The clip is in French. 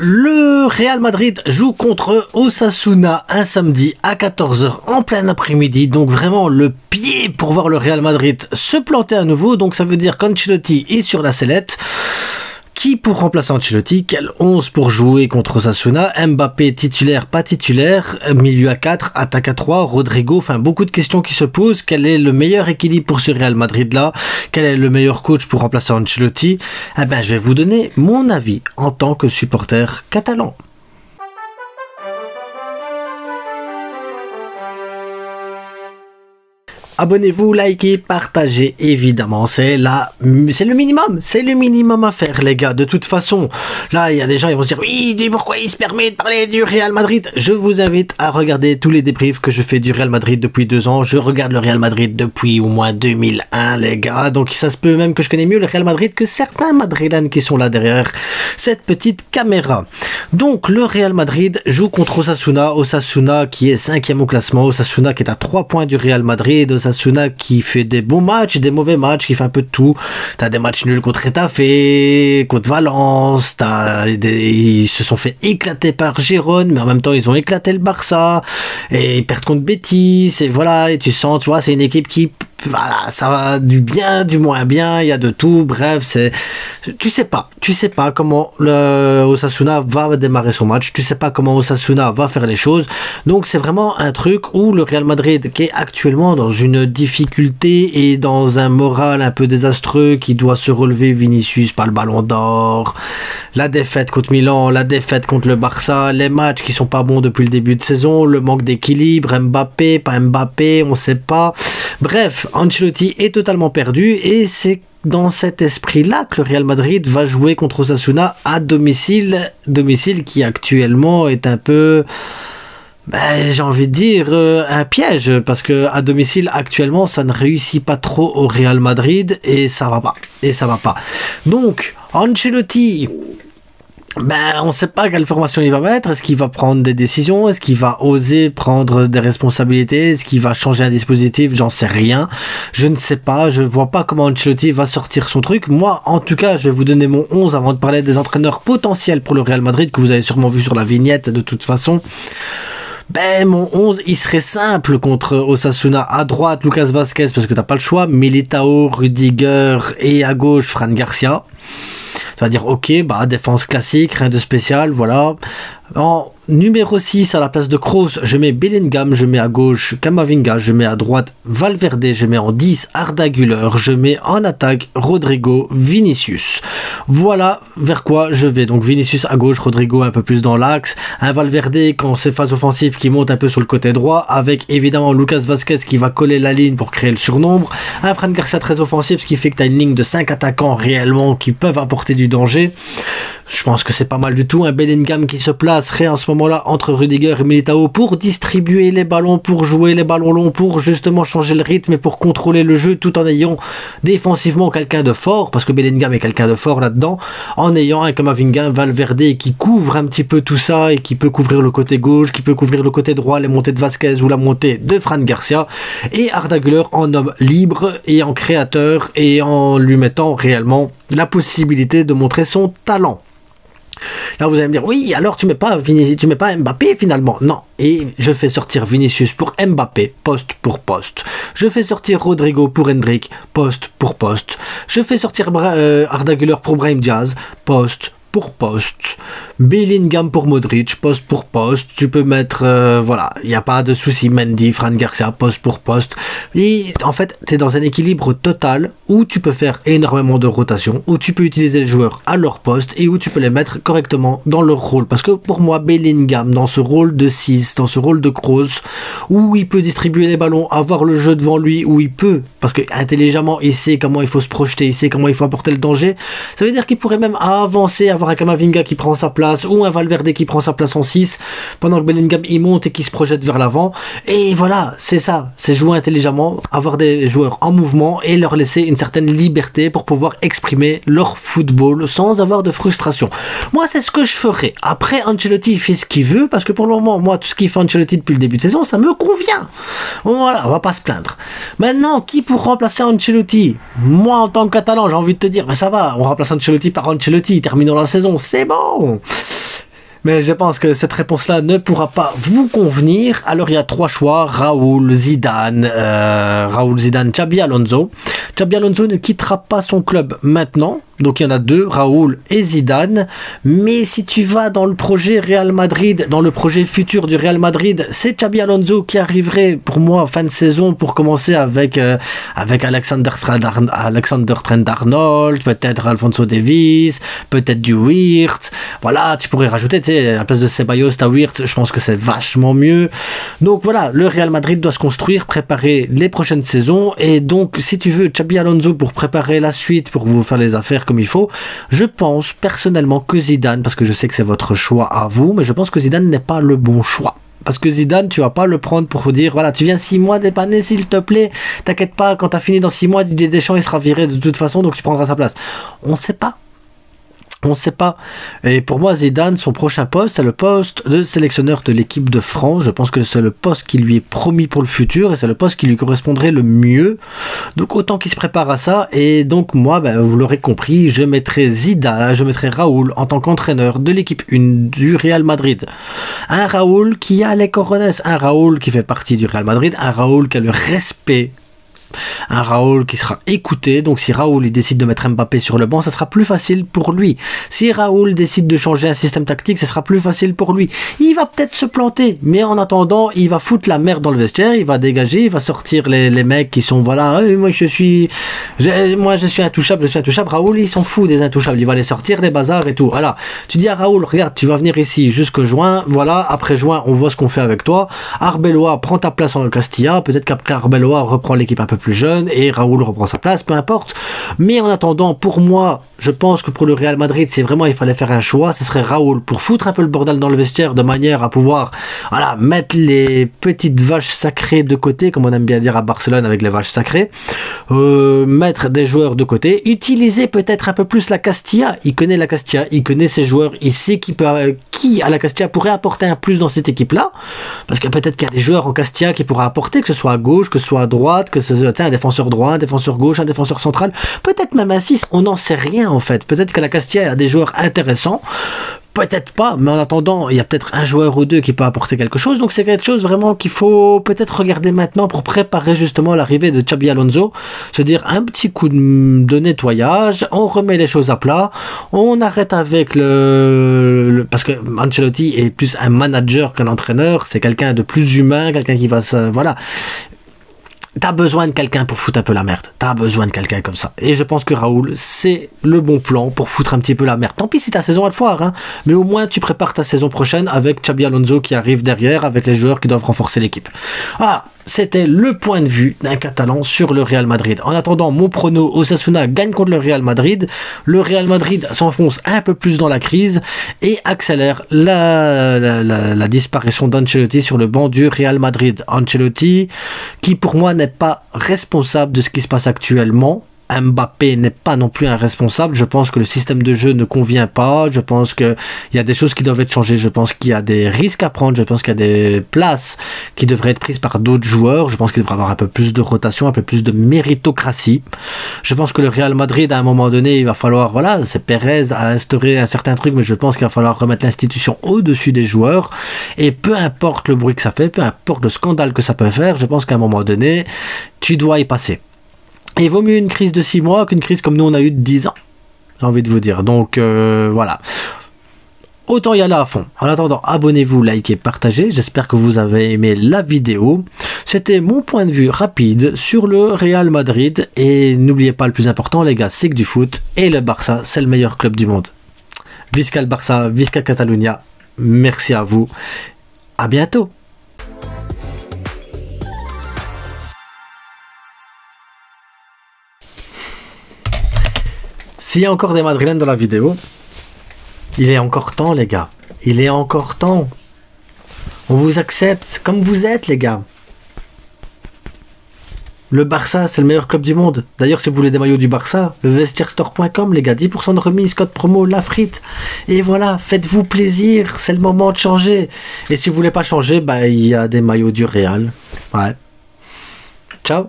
Le Real Madrid joue contre Osasuna un samedi à 14 h en plein après-midi. Donc vraiment le pied pour voir le Real Madrid se planter à nouveau. Donc ça veut dire qu'Ancelotti est sur la sellette. Qui pour remplacer Ancelotti? Quel 11 pour jouer contre Osasuna? Mbappé titulaire, pas titulaire? Milieu à 4, attaque à 3, Rodrigo? Enfin, beaucoup de questions qui se posent. Quel est le meilleur équilibre pour ce Real Madrid-là? Quel est le meilleur coach pour remplacer Ancelotti? Eh ben, je vais vous donner mon avis en tant que supporter catalan. Abonnez-vous, likez, partagez, évidemment, c'est le minimum à faire, les gars. De toute façon, là, il y a des gens, ils vont se dire, oui, pourquoi il se permet de parler du Real Madrid? Je vous invite à regarder tous les débriefs que je fais du Real Madrid depuis 2 ans. Je regarde le Real Madrid depuis au moins 2001, les gars. Donc, ça se peut même que je connais mieux le Real Madrid que certains Madrilènes qui sont là derrière cette petite caméra. Donc, le Real Madrid joue contre Osasuna qui est 5e au classement, Osasuna qui est à 3 points du Real Madrid, Osasuna qui fait des bons matchs, des mauvais matchs, qui fait un peu de tout. T'as des matchs nuls contre Getafe, contre Valence, ils se sont fait éclater par Gérone, mais en même temps ils ont éclaté le Barça, et ils perdent contre Betis, et voilà, et tu sens, tu vois, c'est une équipe qui, voilà, ça va du bien, du moins bien, il y a de tout, bref, tu sais pas comment le Osasuna va démarrer son match, tu sais pas comment Osasuna va faire les choses, donc c'est vraiment un truc où le Real Madrid, qui est actuellement dans une difficulté et dans un moral un peu désastreux, qui doit se relever, Vinicius par le ballon d'or, la défaite contre Milan, la défaite contre le Barça, les matchs qui sont pas bons depuis le début de saison, le manque d'équilibre, Mbappé, pas Mbappé, on sait pas, bref, Ancelotti est totalement perdu et c'est dans cet esprit-là que le Real Madrid va jouer contre Osasuna à domicile qui actuellement est un peu, j'ai envie de dire un piège, parce que à domicile actuellement ça ne réussit pas trop au Real Madrid et ça va pas. Donc Ancelotti, on ne sait pas quelle formation il va mettre. Est-ce qu'il va prendre des décisions? Est-ce qu'il va oser prendre des responsabilités? Est-ce qu'il va changer un dispositif? J'en sais rien. Je ne sais pas. Je vois pas comment Ancelotti va sortir son truc. Moi, en tout cas, je vais vous donner mon 11 avant de parler des entraîneurs potentiels pour le Real Madrid que vous avez sûrement vu sur la vignette de toute façon. Mon 11, il serait simple contre Osasuna. À droite, Lucas Vazquez, parce que t'as pas le choix. Militao, Rudiger et à gauche, Fran Garcia. Tu vas dire, ok, défense classique, rien de spécial, voilà. En numéro 6, à la place de Kroos, je mets Bellingham, je mets à gauche Camavinga, je mets à droite Valverde, je mets en 10 Arda Güler, je mets en attaque Rodrigo, Vinicius. Voilà vers quoi je vais. Donc Vinicius à gauche, Rodrigo un peu plus dans l'axe, un Valverde quand c'est phase offensive qui monte un peu sur le côté droit, avec évidemment Lucas Vazquez qui va coller la ligne pour créer le surnombre, un Fran Garcia très offensif, ce qui fait que tu as une ligne de 5 attaquants réellement qui peuvent apporter du danger. Je pense que c'est pas mal du tout. Un Bellingham qui se placerait en ce moment-là entre Rudiger et Militao pour distribuer les ballons, pour jouer les ballons longs, pour justement changer le rythme et pour contrôler le jeu tout en ayant défensivement quelqu'un de fort, parce que Bellingham est quelqu'un de fort là-dedans, en ayant un Camavinga, un Valverde qui couvre un petit peu tout ça et qui peut couvrir le côté gauche, qui peut couvrir le côté droit, les montées de Vazquez ou la montée de Fran Garcia, et Arda Güler en homme libre et en créateur et en lui mettant réellement la possibilité de montrer son talent. Là vous allez me dire, oui, alors tu mets pas Mbappé finalement. Non, et je fais sortir Vinicius pour Mbappé, poste pour poste. Je fais sortir Rodrigo pour Endrick, poste pour poste. Je fais sortir Arda Güler pour Brahim Diaz, poste pour poste. Bellingham pour Modric, poste pour poste. Tu peux mettre, voilà, il n'y a pas de souci. Mendy, Fran Garcia, poste pour poste. Et en fait, tu es dans un équilibre total où tu peux faire énormément de rotation, où tu peux utiliser les joueurs à leur poste et où tu peux les mettre correctement dans leur rôle. Parce que pour moi, Bellingham, dans ce rôle de 6, dans ce rôle de Kroos, où il peut distribuer les ballons, avoir le jeu devant lui, où il peut, parce que intelligemment, il sait comment il faut se projeter, il sait comment il faut apporter le danger. Ça veut dire qu'il pourrait même avancer, avoir un Camavinga qui prend sa place ou un Valverde qui prend sa place en 6 pendant que Bellingham il monte et qui se projette vers l'avant. Et voilà, c'est ça, c'est jouer intelligemment, avoir des joueurs en mouvement et leur laisser une certaine liberté pour pouvoir exprimer leur football sans avoir de frustration. Moi, c'est ce que je ferais. Après, Ancelotti fait ce qu'il veut, parce que pour le moment, moi, tout ce qu'il fait Ancelotti depuis le début de saison, ça me convient. Voilà, on va pas se plaindre. Maintenant, qui pour remplacer Ancelotti? Moi, en tant que Catalan, j'ai envie de te dire, ça va, on remplace Ancelotti par Ancelotti, terminons la saison, c'est bon. Mais je pense que cette réponse-là ne pourra pas vous convenir. Alors il y a 3 choix, Raoul, Zidane, Xabi Alonso. Xabi Alonso ne quittera pas son club maintenant. Donc il y en a 2, Raoul et Zidane. Mais si tu vas dans le projet Real Madrid, dans le projet futur du Real Madrid, c'est Xabi Alonso qui arriverait pour moi fin de saison pour commencer avec Alexander Trent-Arnold, peut-être Alphonso Davies, peut-être du Wirtz. Voilà, tu pourrais rajouter, tu sais, à la place de Ceballos, t'as Wirtz, je pense que c'est vachement mieux. Donc voilà, le Real Madrid doit se construire, préparer les prochaines saisons. Et donc, si tu veux Xabi Alonso pour préparer la suite, pour vous faire les affaires comme il faut, je pense personnellement que Zidane, parce que je sais que c'est votre choix à vous, mais je pense que Zidane n'est pas le bon choix. Parce que Zidane, tu vas pas le prendre pour vous dire, voilà, tu viens 6 mois dépanner, s'il te plaît, t'inquiète pas, quand t'as fini dans 6 mois, Didier Deschamps, il sera viré de toute façon, donc tu prendras sa place. On sait pas. On sait pas. Et pour moi, Zidane, son prochain poste, c'est le poste de sélectionneur de l'équipe de France. Je pense que c'est le poste qui lui est promis pour le futur et c'est le poste qui lui correspondrait le mieux. Donc autant qu'il se prépare à ça. Et donc moi, vous l'aurez compris, je mettrai Zidane, je mettrai Raoul en tant qu'entraîneur de l'équipe 1 du Real Madrid. Un Raoul qui a les cojones, un Raoul qui fait partie du Real Madrid, un Raoul qui a le respect. Un Raoul qui sera écouté, donc si Raoul il décide de mettre Mbappé sur le banc, ça sera plus facile pour lui. Si Raoul décide de changer un système tactique, ça sera plus facile pour lui. Il va peut-être se planter, mais en attendant, il va foutre la merde dans le vestiaire, il va dégager, il va sortir les mecs qui sont, voilà, moi je suis intouchable, Raoul il s'en fout des intouchables, il va les sortir, les bazars et tout. Voilà, tu dis à Raoul, regarde, tu vas venir ici jusqu'au juin, voilà, après juin, on voit ce qu'on fait avec toi. Arbeloa, prends ta place en Castilla, peut-être qu'après Arbeloa reprend l'équipe un peu plus jeune et Raoul reprend sa place, peu importe. Mais en attendant, pour moi, je pense que pour le Real Madrid, si vraiment il fallait faire un choix, ce serait Raoul pour foutre un peu le bordel dans le vestiaire de manière à pouvoir, voilà, mettre les petites vaches sacrées de côté, comme on aime bien dire à Barcelone avec les vaches sacrées, mettre des joueurs de côté, utiliser peut-être un peu plus la Castilla. Il connaît la Castilla, il connaît ses joueurs, il sait qui à la Castilla pourrait apporter un plus dans cette équipe-là, parce que peut-être qu'il y a des joueurs en Castilla qui pourraient apporter, que ce soit à gauche, que ce soit à droite, que ce soit un défenseur droit, un défenseur gauche, un défenseur central, peut-être même un 6, on n'en sait rien en fait. Peut-être que la Castilla a des joueurs intéressants, peut-être pas, mais en attendant, il y a peut-être un joueur ou deux qui peut apporter quelque chose, donc c'est quelque chose vraiment qu'il faut peut-être regarder maintenant pour préparer justement l'arrivée de Xabi Alonso, se dire un petit coup de nettoyage, on remet les choses à plat, on arrête avec parce que Ancelotti est plus un manager qu'un entraîneur, c'est quelqu'un de plus humain, quelqu'un qui va voilà. T'as besoin de quelqu'un pour foutre un peu la merde. T'as besoin de quelqu'un comme ça. Et je pense que Raoul, c'est le bon plan pour foutre un petit peu la merde. Tant pis si ta saison elle foire, hein. Mais au moins tu prépares ta saison prochaine avec Xabi Alonso qui arrive derrière, avec les joueurs qui doivent renforcer l'équipe. Voilà. C'était le point de vue d'un Catalan sur le Real Madrid. En attendant, mon prono, Osasuna gagne contre le Real Madrid. Le Real Madrid s'enfonce un peu plus dans la crise et accélère la disparition d'Ancelotti sur le banc du Real Madrid. Ancelotti, qui pour moi n'est pas responsable de ce qui se passe actuellement. Mbappé n'est pas non plus un responsable. Je pense que le système de jeu ne convient pas. Je pense qu'il y a des choses qui doivent être changées. Je pense qu'il y a des risques à prendre. Je pense qu'il y a des places qui devraient être prises par d'autres joueurs. Je pense qu'il devrait y avoir un peu plus de rotation, un peu plus de méritocratie. Je pense que le Real Madrid, à un moment donné, il va falloir, voilà, c'est Pérez à instaurer un certain truc, mais je pense qu'il va falloir remettre l'institution au-dessus des joueurs. Et peu importe le bruit que ça fait, peu importe le scandale que ça peut faire, je pense qu'à un moment donné, tu dois y passer. Et il vaut mieux une crise de 6 mois qu'une crise comme nous on a eu de 10 ans. J'ai envie de vous dire. Donc voilà. Autant y aller à fond. En attendant, abonnez-vous, likez, partagez. J'espère que vous avez aimé la vidéo. C'était mon point de vue rapide sur le Real Madrid. Et n'oubliez pas le plus important les gars, c'est que du foot. Et le Barça, c'est le meilleur club du monde. Visca le Barça, Visca Catalunya. Merci à vous. À bientôt. S'il y a encore des madrilènes dans la vidéo, il est encore temps les gars. Il est encore temps. On vous accepte comme vous êtes les gars. Le Barça, c'est le meilleur club du monde. D'ailleurs, si vous voulez des maillots du Barça, le vestierstore.com les gars, 10% de remise, code promo, la frite. Et voilà, faites-vous plaisir, c'est le moment de changer. Et si vous voulez pas changer, il y a des maillots du Real. Ouais. Ciao.